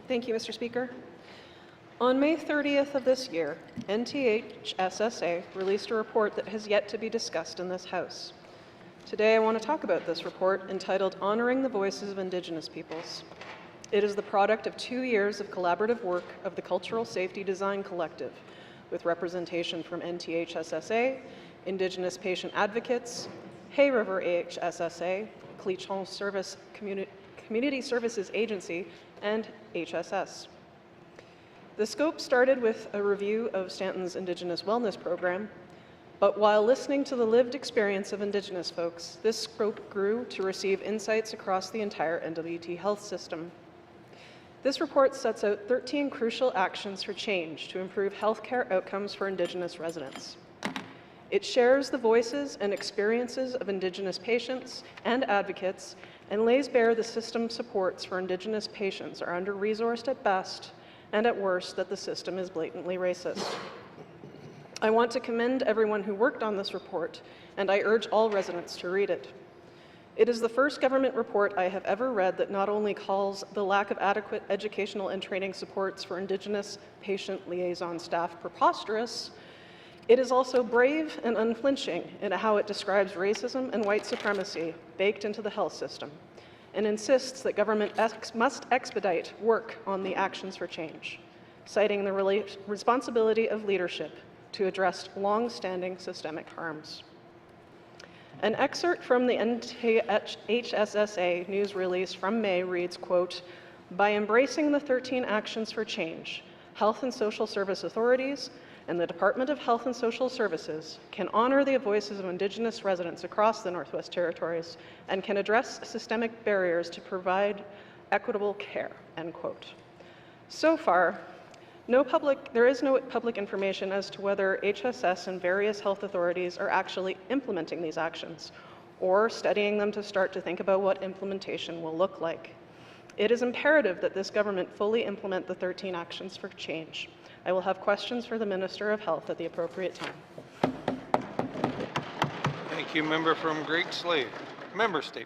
Thank you, Mr. Speaker. On May 30th of this year, NTHSSA released a report that has yet to be discussed in this House. Today, I want to talk about this report entitled Honoring the Voices of Indigenous Peoples. It is the product of 2 years of collaborative work of the Cultural Safety Design Collective, with representation from NTHSSA, Indigenous patient advocates, Hay River AHSSA, Cleachon Service Community Services Agency, and HSS. The scope started with a review of Stanton's Indigenous Wellness Program, but while listening to the lived experience of Indigenous folks, this scope grew to receive insights across the entire NWT health system. This report sets out 13 crucial actions for change to improve healthcare outcomes for Indigenous residents. It shares the voices and experiences of Indigenous patients and advocates and lays bare the system supports for Indigenous patients are under-resourced at best and at worst that the system is blatantly racist. I want to commend everyone who worked on this report, and I urge all residents to read it. It is the first government report I have ever read that not only calls the lack of adequate educational and training supports for Indigenous patient liaison staff preposterous, it is also brave and unflinching in how it describes racism and white supremacy baked into the health system, and insists that government must expedite work on the actions for change, citing the responsibility of leadership to address long-standing systemic harms. An excerpt from the NTHSSA news release from May reads, quote, "By embracing the 13 actions for change, health and social service authorities and the Department of Health and Social Services can honor the voices of Indigenous residents across the Northwest Territories and can address systemic barriers to provide equitable care," end quote. So far, there is no public information as to whether HSS and various health authorities are actually implementing these actions or studying them to start to think about what implementation will look like. It is imperative that this government fully implement the 13 actions for change. I will have questions for the Minister of Health at the appropriate time. Thank you. Member from Great Slave. Member State.